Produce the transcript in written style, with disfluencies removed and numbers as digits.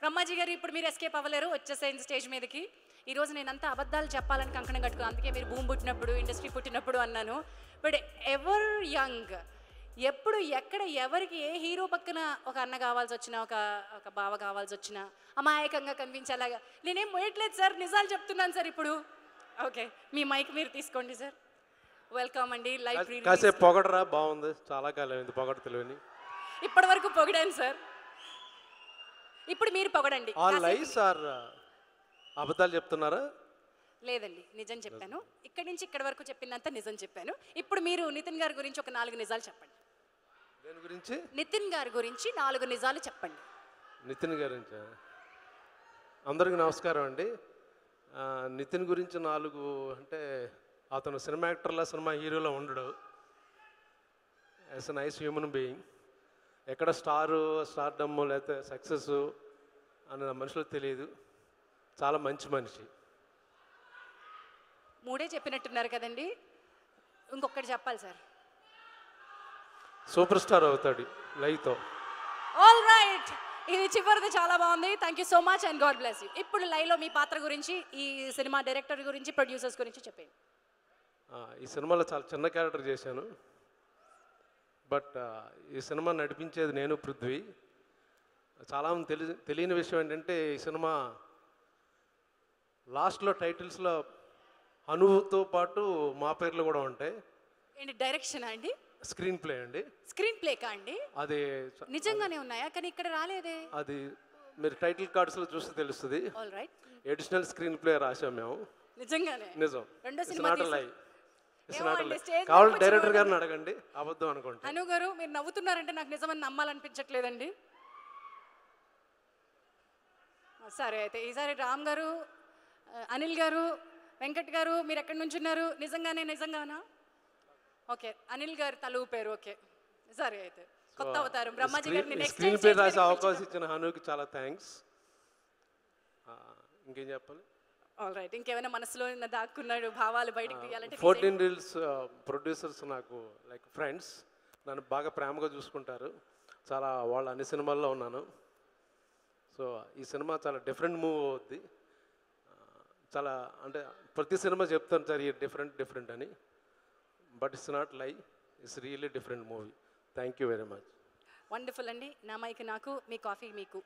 బ్రహ్మాజీ గారు ఇప్పుడు మీరు ఎస్కేప్ అవ్వలేరు, వచ్చేసేయండి స్టేజ్ మీదకి. ఈరోజు నేనంతా అబద్ధాలు చెప్పాలని కంకణం కట్టుకున్నాను, అందుకే మీరు భూమి పుట్టినప్పుడు ఇండస్ట్రీ పుట్టినప్పుడు అన్నాను. బట్ ఎవర్ యంగ్, ఎప్పుడు ఎక్కడ ఎవరికి ఏ హీరో పక్కన ఒక అన్న కావాల్సి వచ్చినా, ఒక బావ కావాల్సి వచ్చినా అమాయకంగా కనిపించేలాగా నేనేం మోయట్లేదు సార్, నిజాలు చెప్తున్నాను సార్ ఇప్పుడు. ఓకే, మీ మైక్ మీరు తీసుకోండి సార్. వెల్కమ్ అండి. లైవ్ కాసేపు పొగడరా, బాగుంది, చాలా కాలం అయింది పొగడ తెలియని. ఇప్పటి వరకు పొగిడాను సార్, ఇప్పుడు మీరు పొగడండి. సార్ అబద్ధాలు చెప్తున్నారా? లేదండి, నిజం చెప్పాను. ఇక్కడి నుంచి ఇక్కడి వరకు చెప్పిందంతా నిజం చెప్పాను. ఇప్పుడు మీరు నితిన్ గారి గురించి ఒక 4 నిజాలు చెప్పండి. దేని గురించి? నితిన్ గారి గురించి 4 నిజాలు చెప్పండి. నితిన్ గురించి అందరికీ నమస్కారం అండి. నితిన్ గురించి 4 అంటే, అతను సినిమా యాక్టర్లా సినిమా హీరోలో ఉండడు. As a nice human being. ఎక్కడ స్టార్డమ్ లేకపోతే సక్సెస్ అని మనుషులకు తెలియదు. చాలా మంచి మనిషి. 3 చెప్పినట్టున్నారు కదండి, ఇంకొకటి చెప్పాలి సార్. సూపర్ స్టార్ అవుతాడు లైవ్తో. ఆల్ రైట్, ఇది చివరిది చాలా బాగుంది. Thank you so much and God bless you. ఇప్పుడు లైవ్లో మీ పాత్ర గురించి, ఈ సినిమా డైరెక్టర్ గురించి, ప్రొడ్యూసర్స్ గురించి చెప్పండి. ఈ సినిమాలో చాలా చిన్న క్యారెక్టర్ చేశాను. బట్ ఈ సినిమా నడిపించేది నేను, పృథ్వీ. చాలామంది తెలియని విషయం ఏంటంటే, ఈ సినిమా లాస్ట్లో టైటిల్స్లో అనువుతో పాటు మా పేర్లు కూడా ఉంటాయి. ఏంటి, డైరెక్షన్ అండి? స్క్రీన్ ప్లే అండి. స్క్రీన్ ప్లేకా అండి? అది నిజంగానే ఉన్నాయా? కానీ ఇక్కడ రాలేదే. అది మీరు టైటిల్ కార్డ్స్లో చూస్తే తెలుస్తుంది. All right, additional screen play రాసాం మేము. నిజంగానే? నిజం. రెండో సినిమా కావాలి డైరెక్టర్ గారిని అడగండి, అబద్ధం అనుకోండి. అను గారు, మీరు నవ్వుతున్నారంటే నాకు నిజమని నమ్మాలనిపించట్లేదండి. సరే అయితే ఈసారి రామ్ గారు, అనిల్ గారు, వెంకట్ గారు, మీరు ఎక్కడి నుంచి ఉన్నారు? నిజంగానా? ఓకే, అనిల్ గారు తల ఊపారు. ఓకే, సరే అయితే కొత్త అవతారం బ్రహ్మాజీ గారిని స్క్రీన్ ప్లే రాసే అవకాశం ఇచ్చిన హనుకి చాలా థ్యాంక్స్. ఇంకేం చెప్పాలి? ఆల్ రైట్, ఇంకేమైనా మనసులో దాక్కున్నాడు భావాలు బయటకు తీయాలంటే? 14 రీల్స్ ప్రొడ్యూసర్స్ నాకు లైక్ ఫ్రెండ్స్, నన్ను బాగా ప్రేమగా చూసుకుంటారు. చాలా వాళ్ళ అన్ని సినిమాల్లో ఉన్నాను. సో ఈ సినిమా చాలా డిఫరెంట్ మూవ్ అవుద్ది. చాలా అంటే ప్రతి సినిమా చెప్తాను సార్, ఈ డిఫరెంట్ అని. బట్ ఇట్స్ నాట్ లై, it's really different movie. Thank you very much. Wonderful అండి. నా మైక్ నాకు, మీ కాఫీ మీకు.